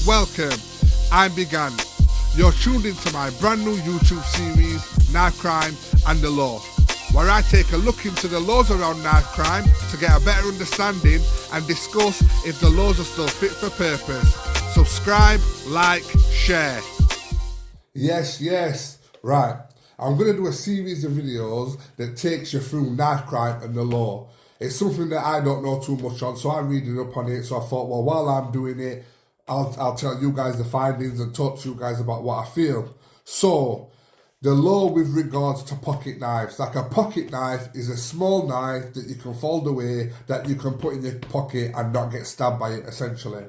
Welcome, I'm Bigan. You're tuned into my brand new YouTube series, Knife Crime and the Law, where I take a look into the laws around knife crime to get a better understanding and discuss if the laws are still fit for purpose. Subscribe, like, share. Yes. Right. I'm going to do a series of videos that takes you through knife crime and the law. It's something that I don't know too much on, so I'm reading up on it. So I thought, well, while I'm doing it, I'll tell you guys the findings and talk to you guys about what I feel. So, the law with regards to pocket knives. Like a pocket knife is a small knife that you can fold away, that you can put in your pocket and not get stabbed by it, essentially.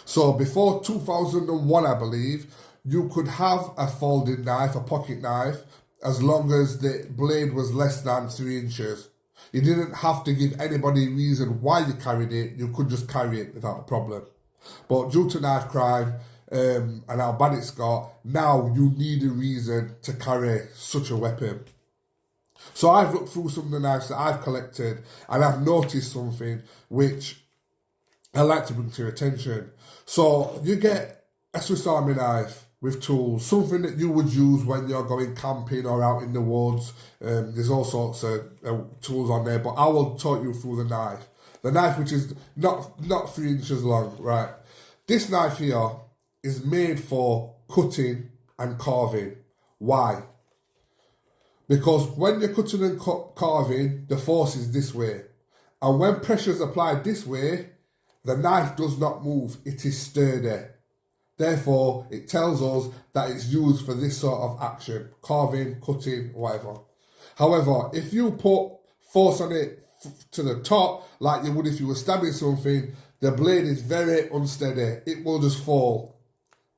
So before 2001, I believe, you could have a folding knife, a pocket knife, as long as the blade was less than 3 inches. You didn't have to give anybody a reason why you carried it. You could just carry it without a problem. But due to knife crime and how bad it's got, now you need a reason to carry such a weapon. So I've looked through some of the knives that I've collected and I've noticed something which I like to bring to your attention. So you get a Swiss Army knife with tools, something that you would use when you're going camping or out in the woods. There's all sorts of tools on there, but I will talk you through the knife. The knife which is not 3 inches long, right? This knife here is made for cutting and carving. Why? Because when you're cutting and carving, the force is this way. And when pressure is applied this way, the knife does not move, it is sturdy. Therefore, it tells us that it's used for this sort of action, carving, cutting, whatever. However, if you put force on it to the top, like you would if you were stabbing something, the blade is very unsteady. It will just fall.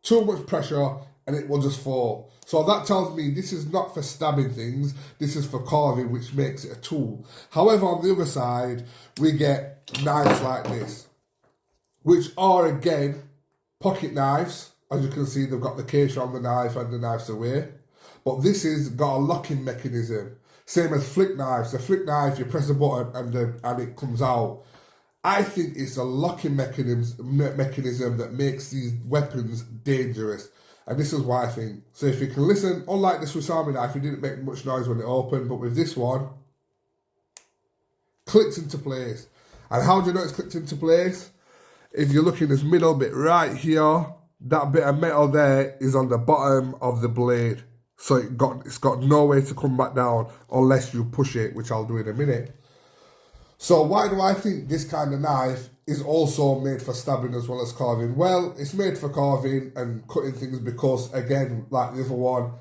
Too much pressure and it will just fall. So that tells me this is not for stabbing things, this is for carving, which makes it a tool. However, on the other side, we get knives like this, which are, again, pocket knives. As you can see, they've got the case on the knife and the knife's away. But this has got a locking mechanism. Same as flick knives. The flick knife, you press a button and it comes out. I think it's a locking mechanism that makes these weapons dangerous. And this is what I think. So if you can listen, unlike the Swiss Army knife, it didn't make much noise when it opened, but with this one, clicks into place. And how do you know it's clicked into place? If you look in this middle bit right here, that bit of metal there is on the bottom of the blade. So it's got no way to come back down unless you push it, which I'll do in a minute. So why do I think this kind of knife is also made for stabbing as well as carving? Well, it's made for carving and cutting things because, again, like the other one,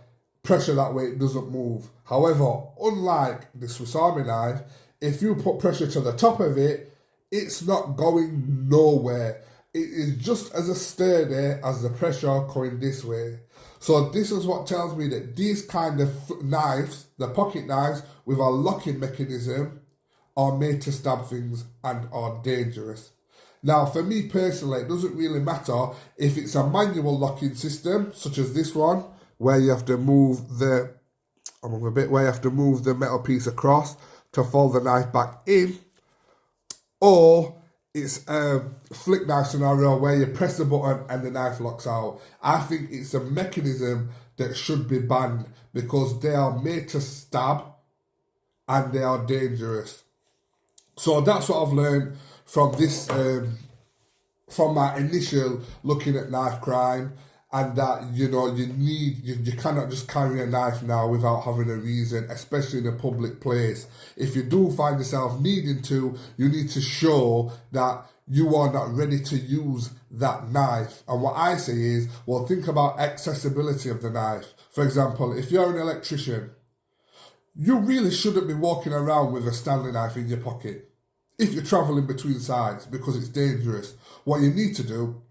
pressure that way it doesn't move. However, unlike the Swiss Army knife, if you put pressure to the top of it, it's not going nowhere. It is just as sturdy as the pressure going this way. So this is what tells me that these kind of knives, the pocket knives with a locking mechanism, are made to stab things and are dangerous. Now, for me personally, it doesn't really matter if it's a manual locking system, such as this one, where you have to move the metal piece across to fold the knife back in, or it's a flick knife scenario where you press the button and the knife locks out. I think it's a mechanism that should be banned because they are made to stab and they are dangerous. So that's what I've learned from this, from my initial looking at knife crime, and that, you cannot just carry a knife now without having a reason, especially in a public place. If you do find yourself needing to, you need to show that you are not ready to use that knife. And what I say is, well, think about accessibility of the knife. For example, if you're an electrician, you really shouldn't be walking around with a Stanley knife in your pocket if you're travelling between sites because it's dangerous. What you need to do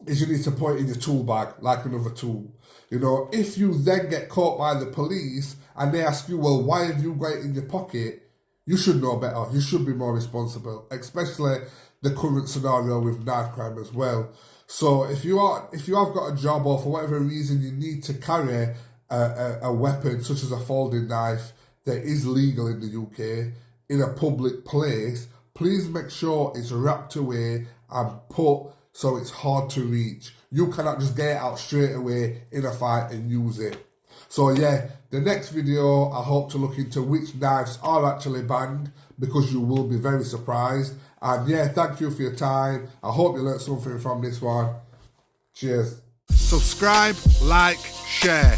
is you need to put it in your tool bag like another tool. If you then get caught by the police and they ask you, well, why have you got it in your pocket? You should know better. You should be more responsible, especially the current scenario with knife crime as well. So if you have got a job or for whatever reason you need to carry a weapon such as a folding knife that is legal in the UK in a public place, please make sure it's wrapped away and put so it's hard to reach. You cannot just get it out straight away in a fight and use it. So yeah, the next video I hope to look into which knives are actually banned, because you will be very surprised. And yeah, thank you for your time. I hope you learned something from this one. Cheers. Subscribe, like, share.